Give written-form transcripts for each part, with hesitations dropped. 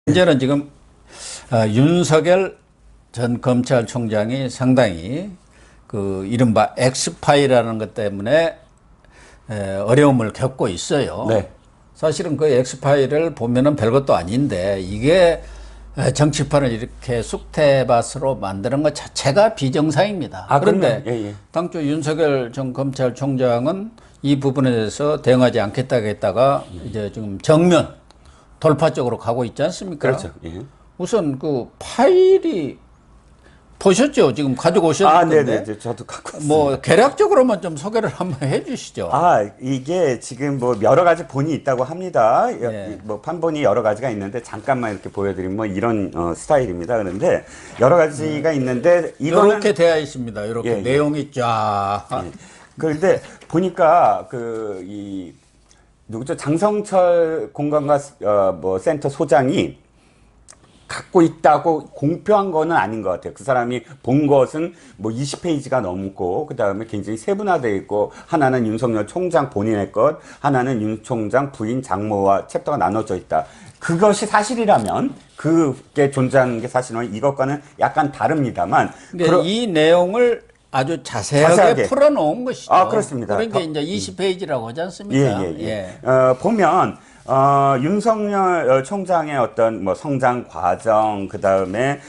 현재는 지금 윤석열 전 검찰총장이 상당히 그 이른바 엑스파일이라는 것 때문에 어려움을 겪고 있어요. 네. 사실은 그 엑스파일을 보면은 별것도 아닌데 이게 정치판을 이렇게 쑥대밭으로 만드는 것 자체가 비정상입니다. 그런데 예. 당초 윤석열 전 검찰총장은 이 부분에 대해서 대응하지 않겠다고 했다가 이제 지금 정면 돌파 쪽으로 가고 있지 않습니까? 그렇죠. 예. 우선 그 파일이 보셨죠? 지금 가지고 오셨을 텐데. 네네. 저도 갖고 왔습니다. 뭐 개략적으로만 좀 소개를 한번 해주시죠. 이게 지금 뭐 여러 가지 본이 있다고 합니다. 네. 뭐 판본이 여러 가지가 있는데 잠깐만 이렇게 보여드리면 뭐 이런 스타일입니다. 그런데 여러 가지가 있는데 이거는 이렇게 되어 있습니다. 이렇게 예. 내용이 쫙. 예. 그런데 보니까 누구죠? 장성철 공간과 센터 소장이 갖고 있다고 공표한 거는 아닌 것 같아요. 그 사람이 본 것은 뭐 20페이지가 넘고, 그 다음에 굉장히 세분화되어 있고, 하나는 윤석열 총장 본인의 것, 하나는 윤 총장 부인 장모와 챕터가 나눠져 있다. 그것이 사실이라면, 그게 존재하는 게 사실은 이것과는 약간 다릅니다만. 이 내용을 아주 자세하게 풀어놓은 것이죠. 그렇습니다. 그러니까 이제 20페이지라고 하지 않습니까? 예. 보면, 윤석열 총장의 어떤 뭐 성장 과정, 그 다음에,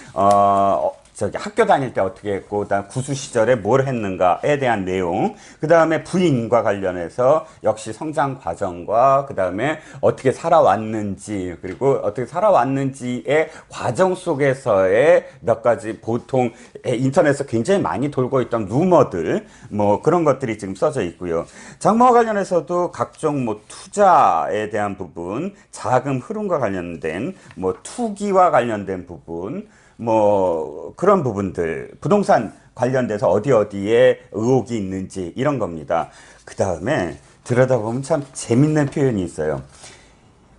학교 다닐 때 어떻게 했고, 그다음 구수 시절에 뭘 했는가에 대한 내용, 그 다음에 부인과 관련해서 역시 성장 과정과, 그 다음에 어떻게 살아왔는지, 그리고 어떻게 살아왔는지의 과정 속에서의 몇 가지 보통 인터넷에서 굉장히 많이 돌고 있던 루머들, 뭐 그런 것들이 지금 써져 있고요. 장모와 관련해서도 각종 뭐 투자에 대한 부분, 자금 흐름과 관련된 뭐 투기와 관련된 부분, 뭐 그런 부분들, 부동산 관련돼서 어디에 의혹이 있는지 이런 겁니다. 그 다음에 들여다보면 참 재밌는 표현이 있어요.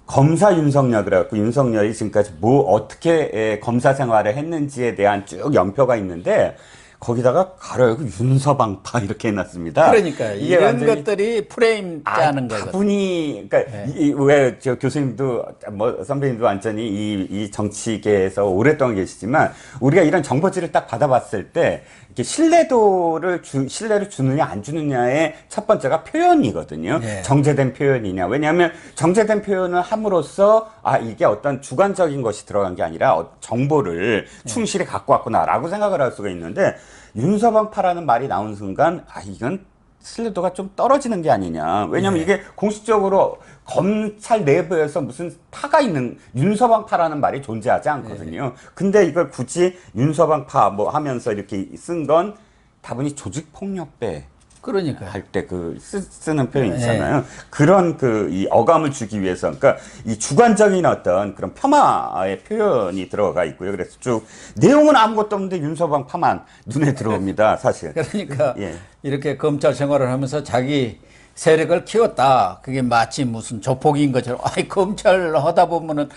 검사 윤석열 그래갖고 윤석열이 지금까지 어떻게 검사 생활을 했는지에 대한 쭉 연표가 있는데 거기다가 가로 열고 윤서방파 이렇게 해놨습니다. 그러니까 이런 것들이 프레임 짜는 거거든요. 다분히 그러니까 왜 저 교수님도 뭐 선배님도 완전히 이 정치계에서 오랫동안 계시지만 우리가 이런 정보지를 딱 받아봤을 때 이렇게 신뢰를 주느냐 안 주느냐의 첫 번째가 표현이거든요. 네. 정제된 표현이냐. 왜냐하면 정제된 표현을 함으로써 이게 어떤 주관적인 것이 들어간 게 아니라 정보를 충실히 갖고 왔구나라고 생각을 할 수가 있는데 윤서방파라는 말이 나온 순간 이건 신뢰도가 좀 떨어지는 게 아니냐. 왜냐면 이게 공식적으로 검찰 내부에서 무슨 파가 있는 윤서방파라는 말이 존재하지 않거든요. 근데 이걸 굳이 윤서방파 뭐 하면서 이렇게 쓴 건 다분히 조직폭력배 그러니까 할 때 쓰는 표현 있잖아요. 그런 이 어감을 주기 위해서, 그러니까 이 주관적인 어떤 그런 폄하의 표현이 들어가 있고요. 그래서 쭉 내용은 아무것도 없는데 윤서방 파만 눈에 들어옵니다, 사실. 그러니까 이렇게 검찰 생활을 하면서 자기 세력을 키웠다. 그게 마치 무슨 조폭인 것처럼. 검찰 하다 보면은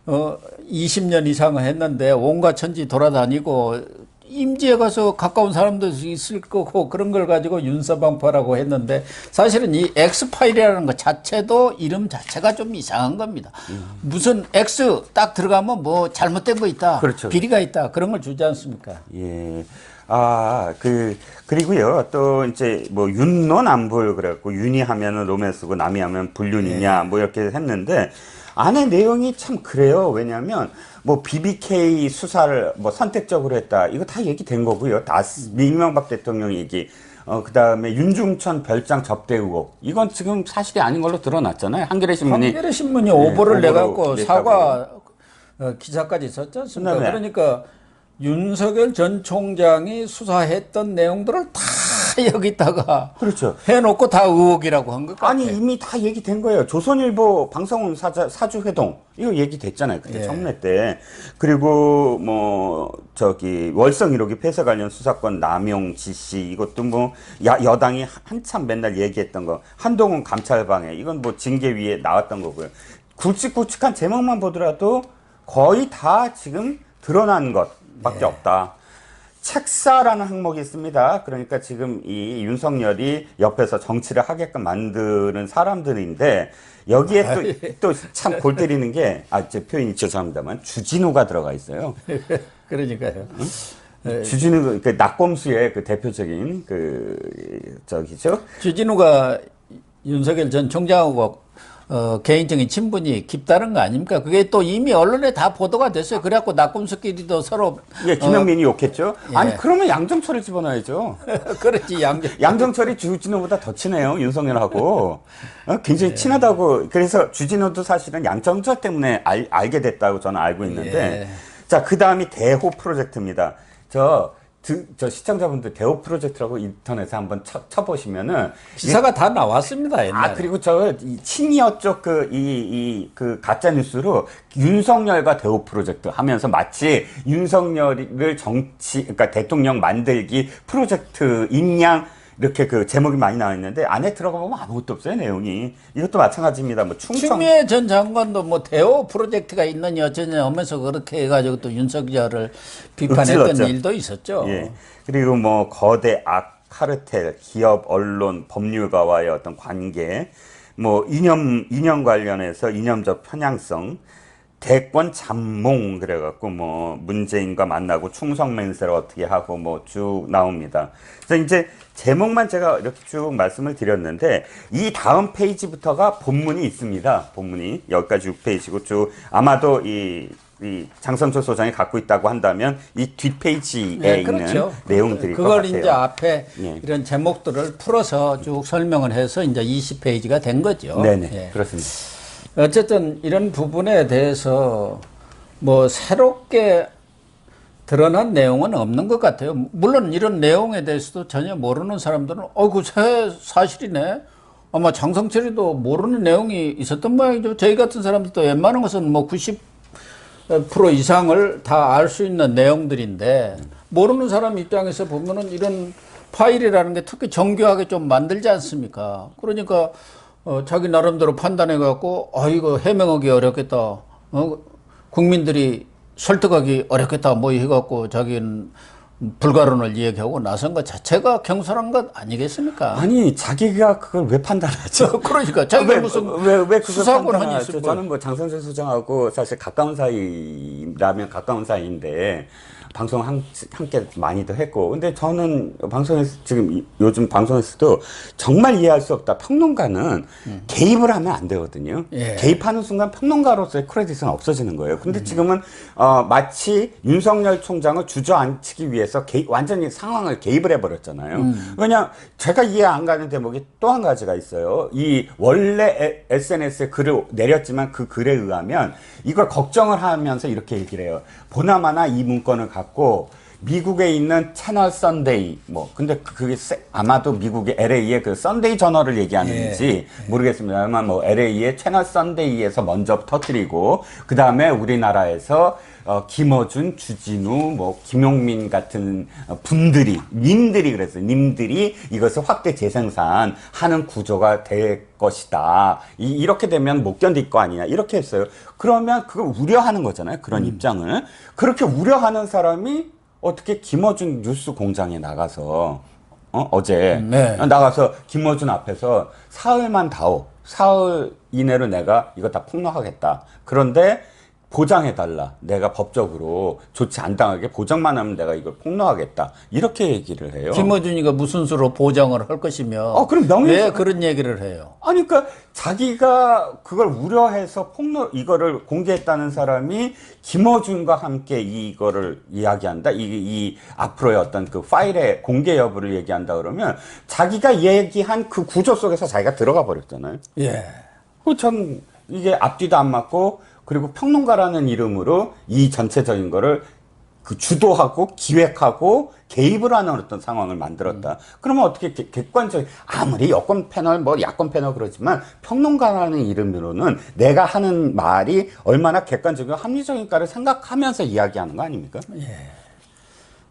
20년 이상을 했는데 온갖 천지 돌아다니고. 임지에 가서 가까운 사람도 있을 거고 그런 걸 가지고 윤서방파라고 했는데 사실은 이 X파일이라는 것 자체도 이름 자체가 좀 이상한 겁니다. 무슨 X 딱 들어가면 뭐 잘못된 거 있다. 그렇죠. 비리가 있다. 그런 걸 주지 않습니까? 예. 그리고요, 또 이제 뭐 윤노남불 그래갖고 윤이 하면은 로맨스고 남이 하면 불륜이냐 뭐 이렇게 했는데 안에 내용이 참 그래요. 왜냐하면 뭐 BBK 수사를 뭐 선택적으로 했다. 이거 다 얘기된 거고요. 다 이명박 대통령 얘기. 그 다음에 윤중천 별장 접대 의혹. 이건 지금 사실이 아닌 걸로 드러났잖아요. 한겨레 신문이 오보를 내갖고 사과 기사까지 썼지 않습니까? 그러니까 윤석열 전 총장이 수사했던 내용들을 다 여기다가 그렇죠. 해놓고 다 의혹이라고 한 것 같아요. 아니 이미 다 얘기된 거예요. 조선일보 방성훈 사주 회동 이거 얘기됐잖아요. 그때 청래 때. 그리고 뭐 월성 1호기 폐쇄 관련 수사권 남용 지시 이것도 뭐 여당이 한참 맨날 얘기했던 거. 한동훈 감찰방해 이건 뭐 징계위에 나왔던 거고요. 굵직굵직한 제목만 보더라도 거의 다 지금 드러난 것밖에 없다. 책사라는 항목이 있습니다. 그러니까 지금 이 윤석열이 옆에서 정치를 하게끔 만드는 사람들인데 여기에 또 참 골 때리는 게, 제 표현이 죄송합니다만, 주진우가 들어가 있어요. 그러니까요. 주진우, 그 낙검수의 그 대표적인 저기죠. 주진우가 윤석열 전 총장하고 개인적인 친분이 깊다는 거 아닙니까? 그게 또 이미 언론에 다 보도가 됐어요. 그래갖고 낙검수끼리도 서로 김영민이 욕했죠. 예. 아니 그러면 양정철을 집어넣어야죠. 그렇지 양정철이 주진우보다 더 친해요, 윤석열하고. 굉장히 친하다고. 그래서 주진우도 사실은 양정철 때문에 알게 됐다고 저는 알고 있는데. 자, 그 다음이 대호 프로젝트입니다. 저 시청자분들 대호 프로젝트라고 인터넷에 한번 쳐보시면은. 기사가 다 나왔습니다, 옛날에. 그리고 친이어 쪽 그 가짜뉴스로 윤석열과 대호 프로젝트 하면서 마치 윤석열을 그러니까 대통령 만들기 프로젝트인 양 이렇게 그 제목이 많이 나와 있는데 안에 들어가 보면 아무것도 없어요, 내용이. 이것도 마찬가지입니다. 뭐 추미애 전 장관도 뭐 대호 프로젝트가 있느냐 어쩌냐 하면서 그렇게 해가지고 또 윤석열을 비판했던 찔렀죠. 일도 있었죠. 예. 그리고 뭐 거대 악 카르텔, 기업, 언론, 법률가와의 어떤 관계, 뭐 이념 관련해서 이념적 편향성, 대권 잠몽 그래갖고 뭐 문재인과 만나고 충성 맹세를 어떻게 하고 뭐 쭉 나옵니다. 그래서 이제 제목만 제가 이렇게 쭉 말씀을 드렸는데 이 다음 페이지부터가 본문이 있습니다. 본문이 여기까지 6페이지고 쭉 아마도 이 장성철 소장이 갖고 있다고 한다면 이 뒷페이지에 있는 그렇죠. 내용들일 것 그걸 같아요. 이제 앞에 예. 이런 제목들을 풀어서 쭉 설명을 해서 이제 20페이지가 된 거죠. 네네, 예. 그렇습니다. 어쨌든 이런 부분에 대해서 뭐 새롭게 드러난 내용은 없는 것 같아요. 물론 이런 내용에 대해서도 전혀 모르는 사람들은 그 새 사실이네. 아마 장성철이도 모르는 내용이 있었던 모양이죠. 저희 같은 사람들도 웬만한 것은 뭐 90% 이상을 다 알 수 있는 내용들인데 모르는 사람 입장에서 보면은 이런 파일이라는 게 특히 정교하게 좀 만들지 않습니까? 그러니까 자기 나름대로 판단해 갖고 이거 해명하기 어렵겠다. 국민들이 설득하기 어렵겠다. 뭐 해갖고 자기는 불가론을 이야기하고 나선 것 자체가 경솔한 것 아니겠습니까? 아니 자기가 그걸 왜 판단하죠? 그러니까 자기가 무슨 왜 그걸 수사권한이 판단하죠? 있을 저는 뭐 장성철 소장하고 사실 가까운 사이라면 가까운 사이인데 방송 함께 많이도 했고, 근데 저는 방송에서 지금 요즘 방송에서도 정말 이해할 수 없다. 평론가는 개입을 하면 안 되거든요. 예. 개입하는 순간 평론가로서의 크레딧은 없어지는 거예요. 근데 지금은 마치 윤석열 총장을 주저앉히기 위해서 완전히 상황을 개입을 해버렸잖아요. 그냥 제가 이해 안 가는 대목이 또 한 가지가 있어요. 이 원래 SNS에 글을 내렸지만 그 글에 의하면 이걸 걱정을 하면서 이렇게 얘기를 해요. 보나마나 이 문건을 갖고 미국에 있는 채널 썬데이 근데 그게 아마도 미국의 LA의 그 썬데이 저널을 얘기하는지 모르겠습니다만 뭐 LA의 채널 썬데이에서 먼저 터뜨리고 그 다음에 우리나라에서 김어준, 주진우, 김용민 같은 님들이 그랬어요. 님들이 이것을 확대 재생산하는 구조가 될 것이다. 이렇게 되면 못 견딜 거 아니냐. 이렇게 했어요. 그러면 그걸 우려하는 거잖아요. 그런 입장을. 그렇게 우려하는 사람이 어떻게 김어준 뉴스 공장에 나가서 어제 나가서 김어준 앞에서 사흘만 다오. 사흘 이내로 내가 이거 다 폭로하겠다. 그런데 보장해달라. 내가 법적으로 좋지 안 당하게 보장만 하면 내가 이걸 폭로하겠다. 이렇게 얘기를 해요. 김어준이가 무슨 수로 보장을 할 것이며 그럼 왜 그런 얘기를 해요? 아니, 그러니까 자기가 그걸 우려해서 이거를 공개했다는 사람이 김어준과 함께 이거를 이야기한다. 이 앞으로의 어떤 그 파일의 공개 여부를 얘기한다 그러면 자기가 얘기한 그 구조 속에서 자기가 들어가 버렸잖아요. 예. 전 이게 앞뒤도 안 맞고 그리고 평론가라는 이름으로 이 전체적인 거를 주도하고 기획하고 개입을 하는 어떤 상황을 만들었다. 그러면 어떻게 객관적인 아무리 여권 패널 야권 패널 그러지만 평론가라는 이름으로는 내가 하는 말이 얼마나 객관적이고 합리적인가를 생각하면서 이야기하는 거 아닙니까? 예.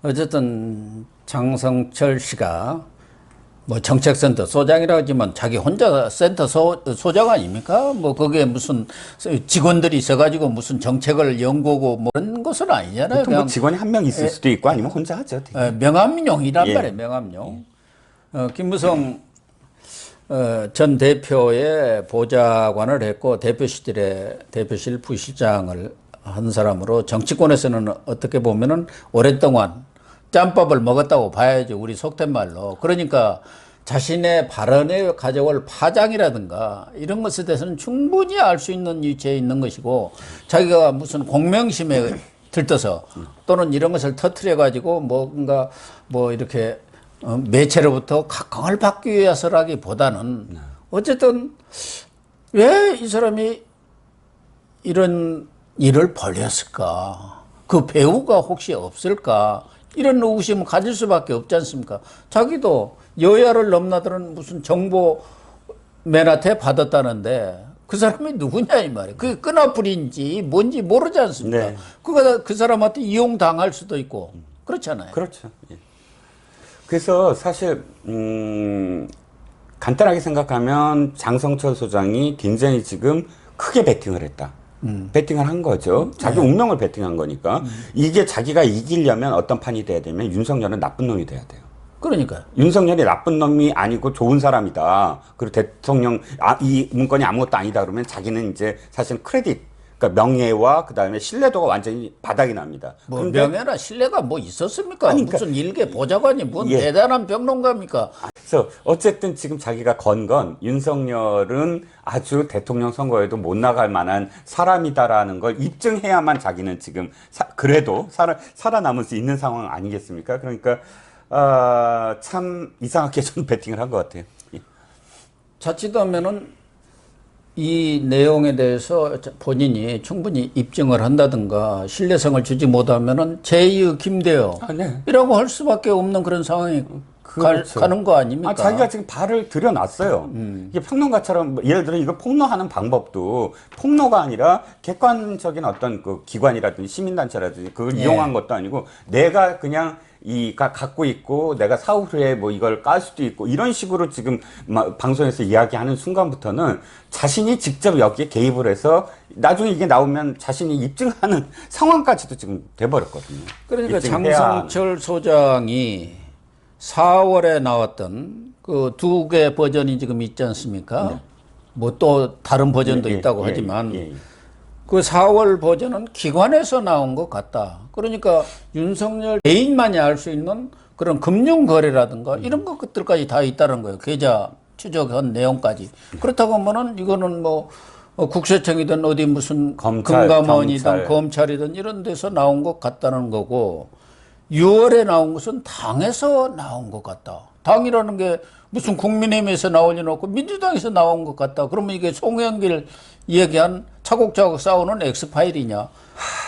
어쨌든 장성철 씨가 뭐 정책센터 소장이라 하지만 자기 혼자 센터 소장 아닙니까? 뭐 거기에 무슨 직원들이 있어가지고 무슨 정책을 연구하고 뭐 그런 것은 아니잖아요. 보통 뭐 그냥 직원이 한 명 있을 수도 있고 아니면 혼자 하죠. 되게. 명함용이란 예. 말이에요. 명함용. 김무성 전 대표의 보좌관을 했고 대표실 부실장을 한 사람으로 정치권에서는 어떻게 보면은 오랫동안 짬밥을 먹었다고 봐야죠. 우리 속된 말로. 그러니까 자신의 발언에 가져올 파장이라든가 이런 것에 대해서는 충분히 알 수 있는 위치에 있는 것이고 자기가 무슨 공명심에 들떠서 또는 이런 것을 터트려 가지고 뭔가 뭐 이렇게 매체로부터 각광을 받기 위해서라기보다는 어쨌든 왜 이 사람이 이런 일을 벌였을까? 그 배우가 혹시 없을까? 이런 의구심을 가질 수밖에 없지 않습니까? 자기도 여야를 넘나드는 무슨 정보 맨한테 받았다는데 그 사람이 누구냐 이 말이에요. 그게 끈아풀인지 뭔지 모르지 않습니까? 네. 그 사람한테 이용당할 수도 있고 그렇잖아요. 그렇죠. 예. 그래서 사실 간단하게 생각하면 장성철 소장이 굉장히 지금 크게 베팅을 했다. 베팅을 한 거죠. 자기 운명을 베팅한 거니까. 이게 자기가 이기려면 어떤 판이 돼야 되면 윤석열은 나쁜 놈이 돼야 돼요. 그러니까요. 윤석열이 나쁜 놈이 아니고 좋은 사람이다. 그리고 대통령, 이 문건이 아무것도 아니다 그러면 자기는 이제 사실 크레딧, 그러니까 명예와 그 다음에 신뢰도가 완전히 바닥이 납니다. 뭐 명예나 신뢰가 뭐 있었습니까? 아니, 무슨 일개 보좌관이 뭔 예. 대단한 평론가입니까? 그래서 어쨌든 지금 자기가 건 건 윤석열은 아주 대통령 선거에도 못 나갈 만한 사람이다라는 걸 입증해야만 자기는 지금 그래도 살아남을 수 있는 상황 아니겠습니까? 그러니까 참 이상하게 좀 배팅을 한 것 같아요. 예. 자칫하면은 이 내용에 대해서 본인이 충분히 입증을 한다든가 신뢰성을 주지 못하면은 제2의 김대호 네. 이라고 할 수밖에 없는 그런 상황이 그렇죠. 가는 거 아닙니까? 자기가 지금 발을 들여놨어요. 이게 평론가처럼 예를 들어 이거 폭로하는 방법도 폭로가 아니라 객관적인 어떤 그 기관이라든지 시민단체라든지 그걸 이용한 것도 아니고 내가 그냥 갖고 있고 내가 사후 후에 뭐 이걸 깔 수도 있고 이런 식으로 지금 방송에서 이야기하는 순간부터는 자신이 직접 여기에 개입을 해서 나중에 이게 나오면 자신이 입증하는 상황까지도 지금 돼버렸거든요. 그러니까 입증해야 장성철 소장이 4월에 나왔던 그 2개 버전이 지금 있지 않습니까? 네. 뭐 또 다른 버전도 있다고 하지만 그 4월 버전은 기관에서 나온 것 같다. 그러니까 윤석열 개인만이 알 수 있는 그런 금융 거래라든가 이런 것들까지 다 있다는 거예요. 계좌 추적한 내용까지. 그렇다고 하면은 이거는 뭐 국세청이든 어디 무슨 검찰, 금감원이든 검찰이든 이런 데서 나온 것 같다는 거고 6월에 나온 것은 당에서 나온 것 같다. 당이라는 게 무슨 국민의힘에서 나올 리 없고 민주당에서 나온 것 같다. 그러면 이게 송영길 얘기한 차곡차곡 싸우는 엑스파일이냐.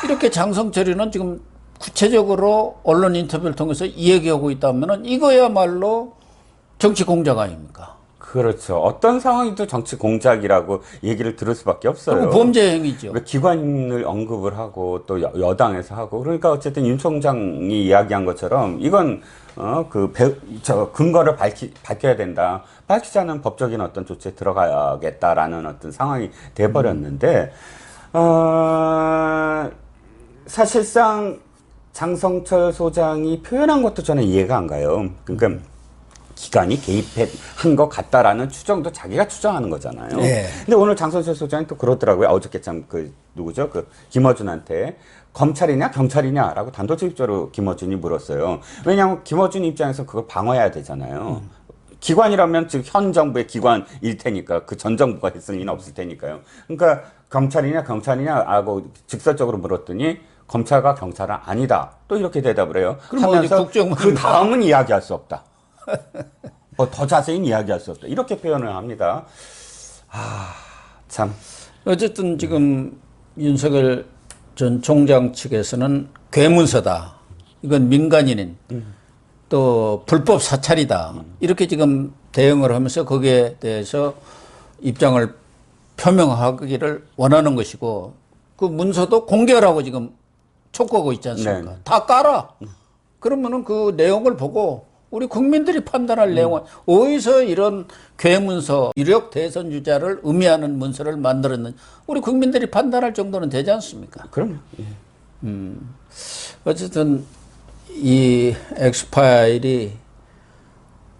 이렇게 장성철이는 지금 구체적으로 언론 인터뷰를 통해서 얘기하고 있다면 이거야말로 정치 공작 아닙니까? 그렇죠. 어떤 상황이도 정치 공작이라고 얘기를 들을 수밖에 없어요. 범죄 행위죠. 기관을 언급을 하고 또 여당에서 하고 그러니까 어쨌든 윤 총장이 이야기한 것처럼 이건 근거를 밝혀야 된다. 밝히지 않은 법적인 어떤 조치에 들어가야겠다라는 어떤 상황이 돼버렸는데 사실상 장성철 소장이 표현한 것도 저는 이해가 안 가요. 그러니까 기관이 개입한 것 같다라는 추정도 자기가 추정하는 거잖아요. 네. 근데 오늘 장성철 소장이 또 그러더라고요. 어저께 참 누구죠? 김어준한테 검찰이냐 경찰이냐라고 단도직입적으로 김어준이 물었어요. 왜냐하면 김어준 입장에서 그걸 방어해야 되잖아요. 기관이라면 즉 현 정부의 기관일 테니까 그 전 정부가 했을 리는 없을 테니까요. 그러니까 검찰이냐 경찰이냐라고 직설적으로 물었더니 검찰과 경찰은 아니다. 또 이렇게 대답을 해요. 하면서 그 다음은 이야기할 수 없다. 더 자세히는 이야기할 수 없다. 이렇게 표현을 합니다. 참. 어쨌든 지금 윤석열 전 총장 측에서는 괴문서다. 이건 민간인인 또 불법 사찰이다. 이렇게 지금 대응을 하면서 거기에 대해서 입장을 표명하기를 원하는 것이고 그 문서도 공개하라고 지금 촉구하고 있지 않습니까? 네. 다 깔아. 그러면은 그 내용을 보고 우리 국민들이 판단할 내용은 어디서 이런 괴문서, 유력 대선 주자를 의미하는 문서를 만들었는지 우리 국민들이 판단할 정도는 되지 않습니까? 그럼요. 예. 어쨌든 이 엑스파일이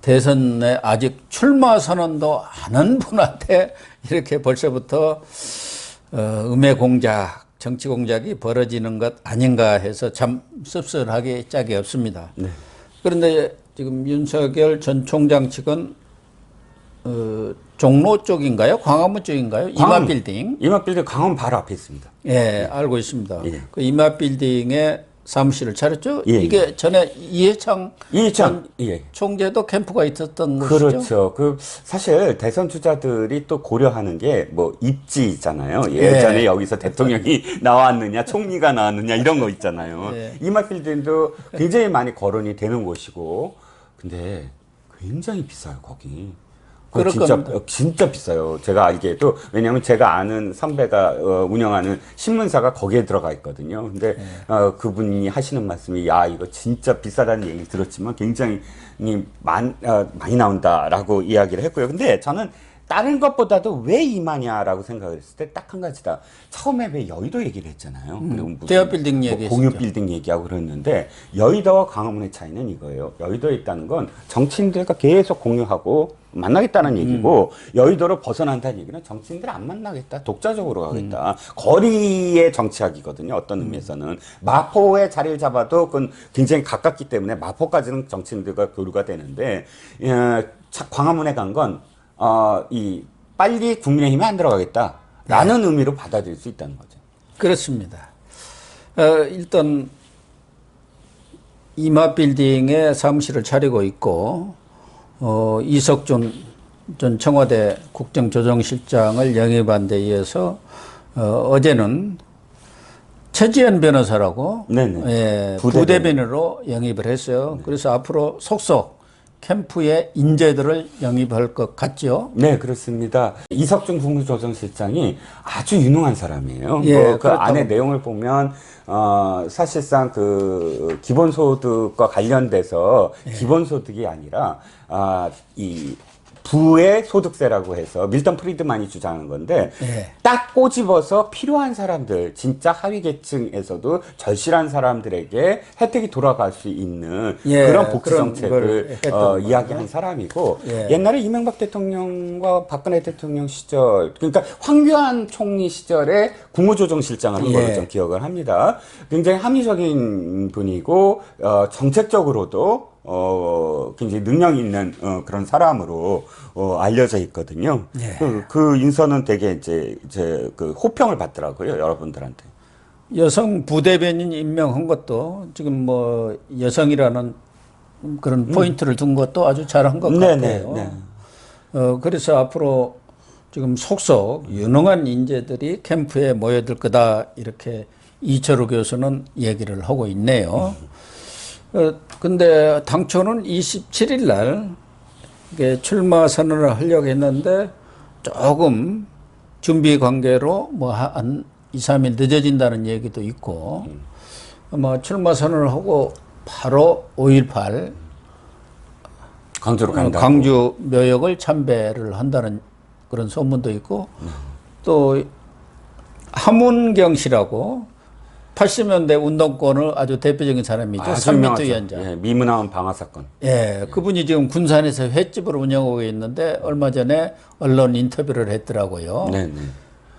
대선에 아직 출마 선언도 안 한 분한테 이렇게 벌써부터 음해 공작, 정치 공작이 벌어지는 것 아닌가 해서 참 씁쓸하게 짝이 없습니다. 네. 그런데 지금 윤석열 전 총장 측은 종로 쪽인가요? 광화문 쪽인가요? 이마빌딩. 이마빌딩 강원 바로 앞에 있습니다. 예, 알고 있습니다. 예. 그 이마빌딩에 사무실을 차렸죠? 예, 이게 전에 이해창 예. 총재도 캠프가 있었던 곳이죠? 그렇죠. 그 사실 대선 주자들이 또 고려하는 게 뭐 입지잖아요. 예전에 예. 여기서 대통령이 나왔느냐, 총리가 나왔느냐 이런 거 있잖아요. 예. 이마필딩도 굉장히 많이 거론이 되는 곳이고, 근데 굉장히 비싸요 거기. 그럴 진짜 겁니다. 진짜 비싸요. 제가 알기에도 왜냐하면 제가 아는 선배가 운영하는 신문사가 거기에 들어가 있거든요. 근데 그분이 하시는 말씀이 야 이거 진짜 비싸다는 얘기 들었지만 굉장히 많이 나온다라고 이야기를 했고요. 근데 저는 다른 것보다도 왜 이마냐라고 생각을 했을 때 딱 한 가지다. 처음에 왜 여의도 얘기를 했잖아요. 그리고 무슨 대여 빌딩 뭐 얘기했었죠. 공유 빌딩 얘기하고 그랬는데 여의도와 광화문의 차이는 이거예요. 여의도에 있다는 건 정치인들과 계속 공유하고 만나겠다는 얘기고 여의도로 벗어난다는 얘기는 정치인들 안 만나겠다. 독자적으로 가겠다. 거리의 정치학이거든요. 어떤 의미에서는. 마포에 자리를 잡아도 그건 굉장히 가깝기 때문에 마포까지는 정치인들과 교류가 되는데 광화문에 간 건 빨리 국민의힘에 안 들어가겠다라는 의미로 받아들일 수 있다는 거죠. 그렇습니다. 일단 이마빌딩에 사무실을 차리고 있고 이석준 전 청와대 국정조정실장을 영입한 데 이어서 어제는 최지현 변호사라고 네네. 예, 부대변인. 부대변인으로 영입을 했어요. 그래서 앞으로 속속 캠프의 인재들을 영입할 것 같죠. 네, 그렇습니다. 이석준 국무조정실장이 아주 유능한 사람이에요. 예, 그 그렇다고. 안에 내용을 보면 사실상 그 기본소득과 관련돼서 기본소득이 아니라 이 부의 소득세라고 해서 밀턴 프리드만이 주장한 건데 예. 딱 꼬집어서 필요한 사람들 진짜 하위 계층에서도 절실한 사람들에게 혜택이 돌아갈 수 있는 예, 그런 복지 그런 정책을 걸 했던 이야기한 사람이고 예. 옛날에 이명박 대통령과 박근혜 대통령 시절 그러니까 황교안 총리 시절에 국무조정실장을 한 걸로 예. 좀 기억을 합니다. 굉장히 합리적인 분이고 정책적으로도 굉장히 능력 있는 그런 사람으로 알려져 있거든요. 예. 그 인선은 되게 이제 그 호평을 받더라고요, 여러분들한테. 여성 부대변인 임명한 것도 지금 뭐 여성이라는 그런 포인트를 둔 것도 아주 잘한 것 네네, 같아요. 네. 그래서 앞으로 지금 속속 유능한 인재들이 캠프에 모여들 거다 이렇게 이철우 교수는 얘기를 하고 있네요. 근데 당초는 27일 날 이게 출마 선언을 하려고 했는데 조금 준비 관계로 뭐 한 2, 3일 늦어진다는 얘기도 있고 아마 출마 선언을 하고 바로 5.18 광주로 간다. 광주 묘역을 참배를 한다는 그런 소문도 있고 또 함은경 씨라고 80년대 운동권을 아주 대표적인 사람이죠. 아주 3미터 유명하죠. 위원장. 예, 미문화원 방화 사건. 예, 그분이 지금 군산에서 횟집을 운영하고 있는데 얼마 전에 언론 인터뷰를 했더라고요. 네네.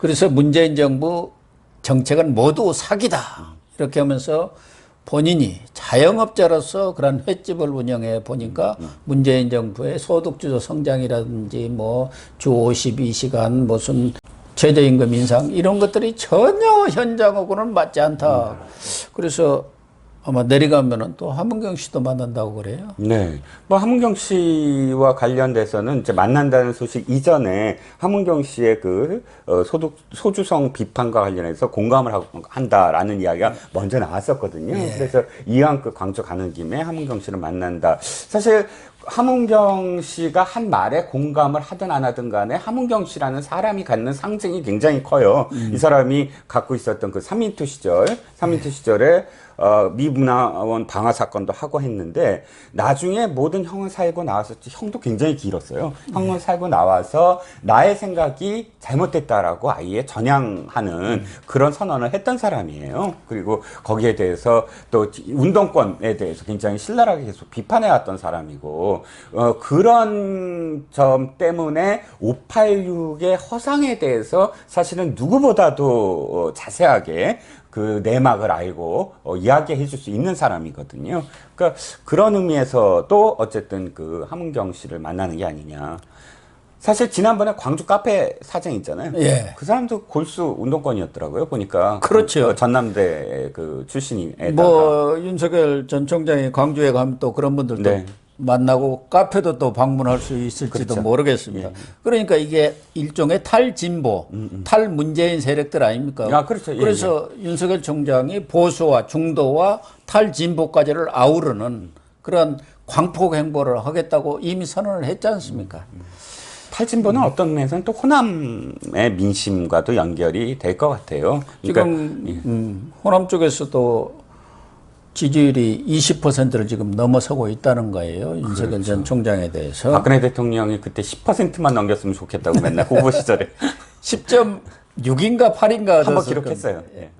그래서 문재인 정부 정책은 모두 사기다. 이렇게 하면서 본인이 자영업자로서 그런 횟집을 운영해 보니까 문재인 정부의 소득주도 성장이라든지 뭐 주 52시간 무슨 최저임금 인상 이런 것들이 전혀 현장하고는 맞지 않다. 그래서 아마 내려가면은 또 함은경 씨도 만난다고 그래요. 네. 뭐 함은경 씨와 관련돼서는 이제 만난다는 소식 이전에 함은경 씨의 그 소주성 비판과 관련해서 공감을 한다라는 이야기가 먼저 나왔었거든요. 예. 그래서 이왕 그 광주 가는 김에 함은경 씨를 만난다. 사실 함은경 씨가 한 말에 공감을 하든 안 하든 간에 함은경 씨라는 사람이 갖는 상징이 굉장히 커요. 이 사람이 갖고 있었던 그 3인투 시절에 미문화원 방화 사건도 하고 했는데 나중에 모든 형을 살고 나와서 형도 굉장히 길었어요. 형을 살고 나와서 나의 생각이 잘못됐다라고 아예 전향하는 그런 선언을 했던 사람이에요. 그리고 거기에 대해서 또 운동권에 대해서 굉장히 신랄하게 계속 비판해왔던 사람이고 그런 점 때문에 586의 허상에 대해서 사실은 누구보다도 자세하게 그 내막을 알고 이야기해 줄 수 있는 사람이거든요. 그러니까 그런 의미에서도 어쨌든 그 함은경 씨를 만나는 게 아니냐. 사실 지난번에 광주 카페 사장 있잖아요. 예. 그 사람도 골수 운동권이었더라고요. 보니까 그렇죠. 전남대 그 출신에다가 뭐 윤석열 전 총장이 광주에 가면 또 그런 분들도 네. 만나고 카페도 또 방문할 수 있을지도 그렇죠. 모르겠습니다. 예. 그러니까 이게 일종의 탈진보, 탈문재인 세력들 아닙니까? 아, 그렇죠. 예, 그래서 윤석열 총장이 보수와 중도와 탈진보까지를 아우르는 그런 광폭 행보를 하겠다고 이미 선언을 했지 않습니까? 탈진보는 어떤 면에서는 또 호남의 민심과도 연결이 될 것 같아요. 지금 호남 쪽에서도 지지율이 20%를 지금 넘어서고 있다는 거예요. 윤석열 전 총장에 대해서. 박근혜 대통령이 그때 10%만 넘겼으면 좋겠다고 맨날 후보 시절에 10.6인가 8인가 한번 기록했어요. 예.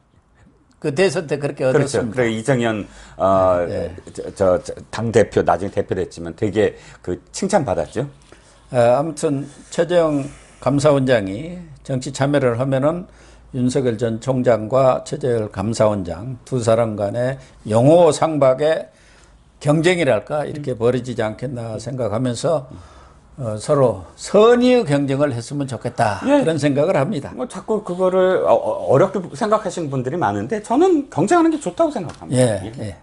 그 대선 때 그렇게 그렇죠. 얻었습니다. 그래 이정현 당 대표 나중에 대표 됐지만 되게 그 칭찬 받았죠. 아무튼 최재형 감사원장이 정치 참여를 하면은 윤석열 전 총장과 최재형 감사원장 두 사람 간의 영호 상박의 경쟁이랄까 이렇게 벌어지지 않겠나 생각하면서 서로 선의의 경쟁을 했으면 좋겠다 그런 생각을 합니다. 뭐 자꾸 그거를 어렵게 생각하시는 분들이 많은데 저는 경쟁하는 게 좋다고 생각합니다. 예.